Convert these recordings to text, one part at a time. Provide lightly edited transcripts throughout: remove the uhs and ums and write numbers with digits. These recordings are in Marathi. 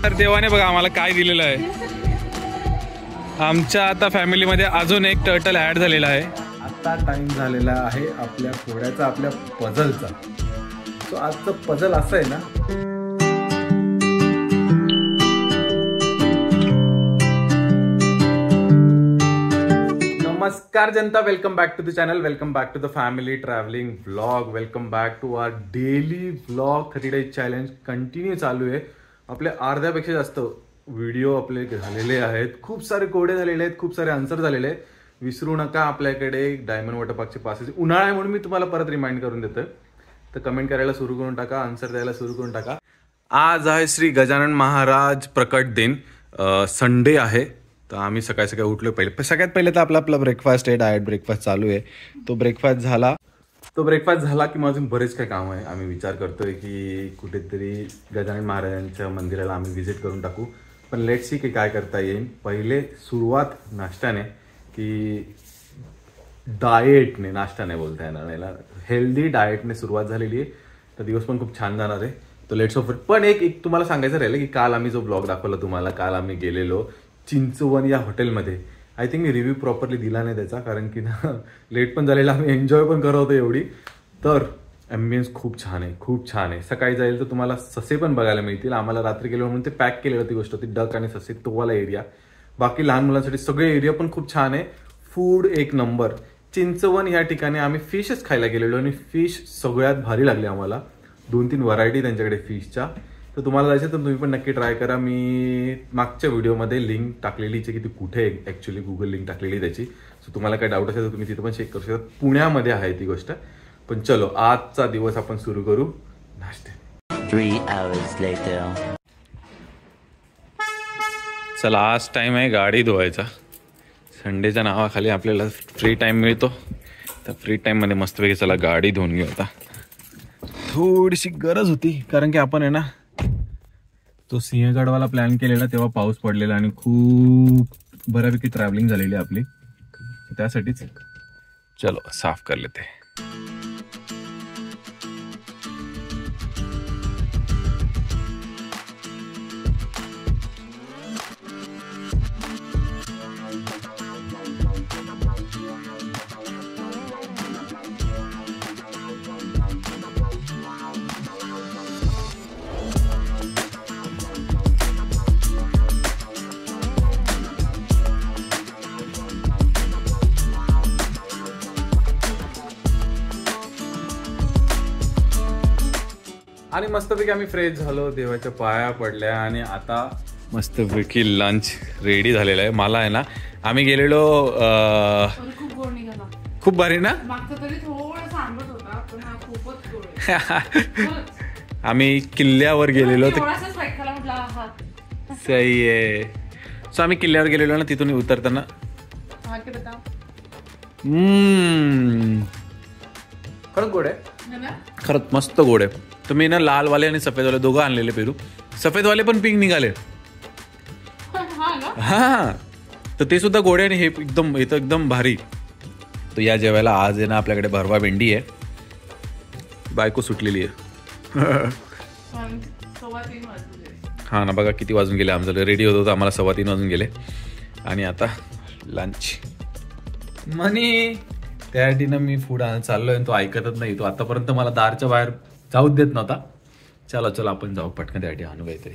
तर देवाने बघा आम्हाला काय दिलेलं आहे. आमच्या आता फॅमिलीमध्ये अजून एक टर्टल ऍड झालेला आहे. आता टाइम झालेला आहे आपल्या घोड्याचा, आपल्या पझलचा. सो आजचं पझल असं आहे ना, नमस्कार जनता, welcome back to the channel, welcome back to the family travelling vlog, welcome back to our daily vlog. 30 days challenge continue चालू आहे. आपले अर्ध्यापेक्षा जास्त व्हिडिओ आपले झालेले आहेत, खूप सारे कोडे झालेले आहेत, खूप सारे आन्सर झालेले आहेत. विसरू नका आपल्याकडे डायमंड वॉटर पार्कचे पासेस. उन्हाळा आहे म्हणून मी तुम्हाला परत रिमाइंड करून देतोय, तर कमेंट करायला सुरू करून टाका, आन्सर द्यायला सुरू करून टाका. आज आहे श्री गजानन महाराज प्रकट दिन, संडे आहे. तर आम्ही सकाळी सकाळी उठलो. सगळ्यात पहिले तर आपला ब्रेकफास्ट आहे, डायट ब्रेकफास्ट चालू आहे. तो ब्रेकफास्ट झाला की अजून बरेच काही काम आहे. आम्ही विचार करतोय की कुठेतरी गजानन महाराजांच्या मंदिराला आम्ही व्हिजिट करून टाकू, पण लेट्स सी की काय करता येईल. पहिले सुरुवात नाश्त्याने, की डाएटने, नाश्त्याने बोलता येणार याला, हेल्दी डाएटने सुरुवात झालेली आहे. तर दिवस पण खूप छान जाणार आहे. तो लेट्स ऑफ. पण एक तुम्हाला सांगायचं राहिलं की काल आम्ही जो ब्लॉग दाखवला तुम्हाला, काल आम्ही गेलेलो चिंचवन या हॉटेलमध्ये. I think me review properly दिला नाही त्याचा, कारण की ना लेट पण झालेला, आम्ही एन्जॉय पण करत होतो एवढी. तर ॲम्बियन्स खूप छान आहे, खूप छान आहे. सकाळी जाईल तर तुम्हाला ससे पण बघायला मिळतील. आम्हाला रात्री गेलो म्हणून ते पॅक केलेलं ती गोष्ट होती, डक आणि ससे तो वाला एरिया. बाकी लहान मुलांसाठी सगळे एरिया पण खूप छान आहे. फूड एक नंबर. चिंचवन या ठिकाणी आम्ही फिशच खायला गेलेलो आणि फिश सगळ्यात भारी लागली आम्हाला. 2-3 व्हरायटी त्यांच्याकडे फिशच्या. तर तुम्हाला जायचं तर तुम्ही पण नक्की ट्राय करा. मी मागच्या व्हिडिओमध्ये लिंक टाकलेली की ती कुठे ॲक्च्युली गुगल लिंक टाकलेली त्याची. सो तुम्हाला काय डाऊट असेल तर तुम्ही तिथं पण चेक करू शकता. पुण्यामध्ये आहे ती गोष्ट. पण चलो आजचा दिवस आपण सुरू करू नाश्ते. 3 hours later. चला, आज टाइम आहे गाडी धुवायचा. संडेच्या नावाखाली आपल्याला फ्री टाइम मिळतो, तर फ्री टाइममध्ये मस्तपैकी चला गाडी धुवून घेऊ. आता थोडीशी गरज होती, कारण की आपण आहे ना तो सिंहगडवाला प्लॅन केलेला तेव्हा पाऊस पडलेला आणि खूप बऱ्यापैकी ट्रॅव्हलिंग झालेली आपली, त्यासाठीच. चलो साफ कर लेते. आणि मस्तपैकी आम्ही फ्रेश झालो, देवाच्या पाया पडल्या आणि आता मस्तपैकी लंच रेडी झालेला आहे. मला आहे ना, आम्ही गेलेलो खूप भारी ना, आम्ही किल्ल्यावर गेलेलो. सही आहे. सो आम्ही किल्ल्यावर गेलेलो ना, तिथून उतरताना खरंच गोड आहे, खरंच मस्त गोड आहे. तुम्ही ना लालवाले आणि सफेदवाले दोघं आणलेले पेरू. सफेदवाले पण पिंक निघाले. हा, तर ते सुद्धा गोडे आणि हे एकदम भारी. तो या जेवायला आज आहे ना आपल्याकडे भरवा भेंडी आहे. बायको सुटलेली आहे. हा ना, बघा किती वाजून गेले. आमचं रेडी होत होतं, आम्हाला 3:15 वाजून गेले. आणि आता लंच मनी त्यासाठी ना मी फूड चाललोय. तो ऐकतच नाही. तो आतापर्यंत मला दारच्या बाहेर जाऊच देत नव्हता. चलो आपण जाऊ पटकन, त्यासाठी आणू काहीतरी.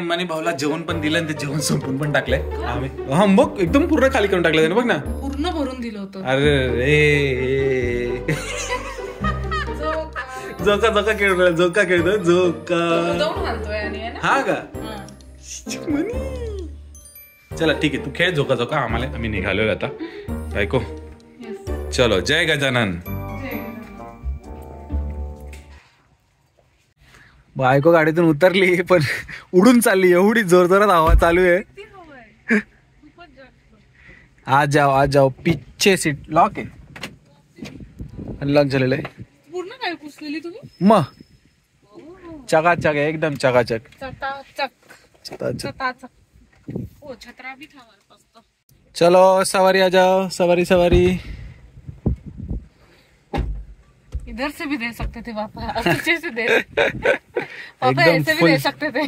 मनी भाऊला जेवण पण दिलं आणि ते जेवण संपून पण टाकलंय आम्ही. हा बघ, एकदम पूर्ण खाली करून टाकलं त्याने, बघ ना, पूर्ण भरून दिलं होतं. अरे झोका खेळतो, हा का. चला ठीक आहे, तू खेळ झोका. आम्ही निघालोय आता. ऐको, चलो जय गजानन. बायको गाडीतून उतरली पण उडून चालली, एवढी जोरजोरात हवा चालू आहे. आज जाओ पीछे सीट लॉक आहे, अनलॉक झालेलं आहे. पूर्ण काय पुसलेली तुम्ही? मग चकाचक आहे, एकदम चकाचक. छत्रा भी था. चलो सवारी आ जाओ, सवारी. इधर से भी दे सकते थे पापा, पीछे से दे पापा, एकदम ऐसे भी full. दे सकते थे।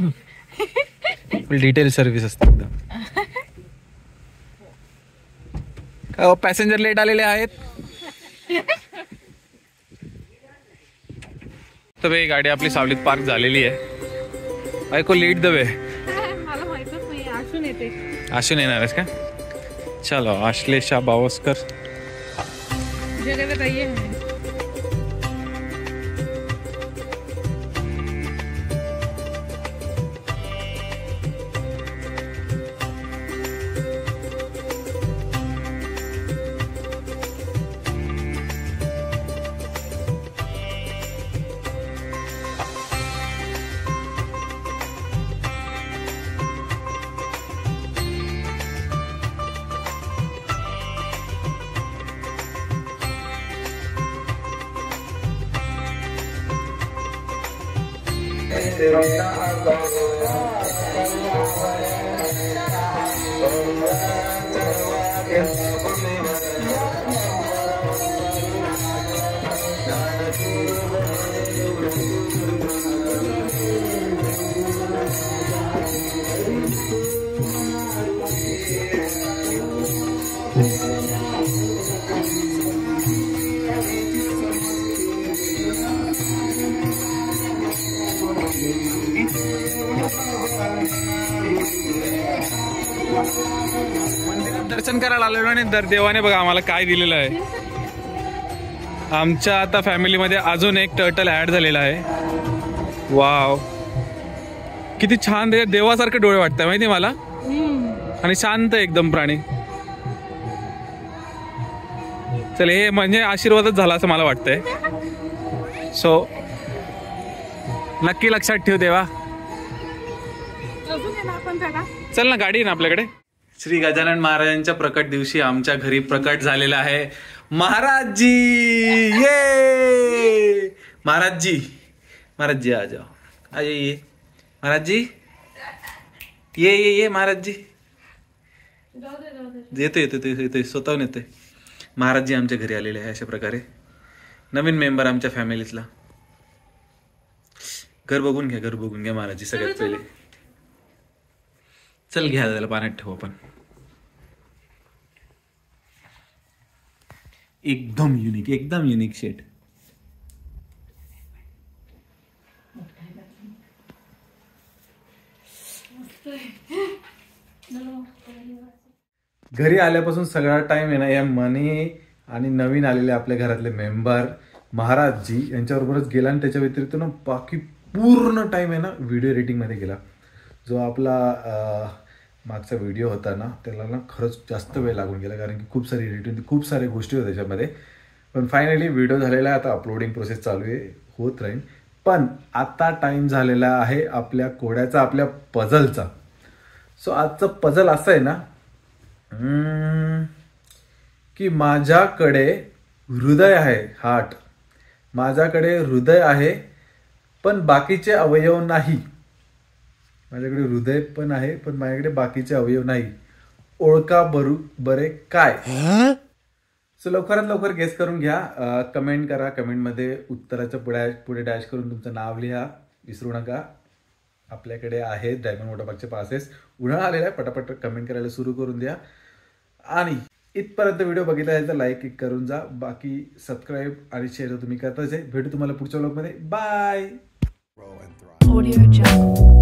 फुल डिटेल सर्व्हिस असते एकदम. पॅसेंजर लेट आलेले आहेत. तर बे गाडी आपली सावलीत पार्क झालेली आहे. ऐको लेट दवे मला माहितच नाही, असून येते. असून येणार आहेस का? चलो आश्लेषा बावस्कर. जगह बताइए. मंदिरात दर्शन करायला आलेलो आणि देवाने बघा आम्हाला काय दिलेलं आहे. आमच्या आता फॅमिलीमध्ये अजून एक टर्टल ऍड झालेला आहे. वाव, किती छान देवासारखे डोळे वाटतात माहिती मला. आणि शांत एकदम प्राणी. चल, हे म्हणजे आशीर्वादच झाला असं मला वाटतंय. सो नक्की लक्षात ठेव देवा. अजून येणार पण त्याला. चल ना, गाडी आहे ना आपल्याकडे. श्री गजानन महाराजांच्या प्रकट दिवशी आमच्या घरी प्रकट झालेला आहे महाराजजी. ये महाराजजी, महाराजजी आ जाओ, आ जाइए महाराजजी. ये महाराजजी. येतोय स्वतःहून येतोय. महाराजजी आमच्या घरी आलेले आहे. अशा प्रकारे नवीन मेंबर आमच्या फॅमिलीतला. घर बघून घ्या महाराजजी सगळ्यात पहिले. चल घ्या, त्याला पाण्यात ठेवू आपण. एकदम युनिक शेट. घरी आल्यापासून सगळा टाइम आहे ना या मनी आणि नवीन आलेले आपल्या घरातले मेंबर महाराजजी यांच्याबरोबरच गेला. आणि त्याच्या व्यतिरिक्त ना बाकी पूर्ण टाइम आहे ना व्हिडिओ एडिटिंग मध्ये गेला. जो आपला मागचा व्हिडिओ होता ना त्याला ना खरंच जास्त वेळ लागून गेला, कारण की खूप सारी एडिटिंग, खूप साऱ्या गोष्टी होत्या त्याच्यामध्ये. पण फायनली व्हिडिओ झालेला आहे. आता अपलोडिंग प्रोसेस चालू आहे, होत राहील. पण आता टाइम झालेला आहे आपल्या कोड्याचा, आपल्या पझलचा. सो आजचं पझल असं आहे ना की माझ्याकडे हृदय आहे, हार्ट. माझ्याकडे हृदय आहे पण बाकीचे अवयव नाही. माझ्याकडे हृदय पण आहे पण माझ्याकडे बाकीचे अवयव नाही. ओळखा बरे काय? सो लवकरात लवकर गेस करून घ्या. कमेंट करा. कमेंटमध्ये उत्तराच्या पुढे डॅश करून तुमचं नाव लिहा, विसरू नका. आपल्याकडे आहेत डायमंड वॉटर पार्कचे पासेस. उन्हाळा आलेला आहे, पटापट कमेंट करायला सुरू करून द्या. आणि इथपर्यंत व्हिडिओ बघितला आहे तर लाईक करून जा. बाकी सबस्क्राईब आणि शेअर तुम्ही करताच आहे. भेटू तुम्हाला पुढच्या व्लॉगमध्ये. बाय. Audio Jungle.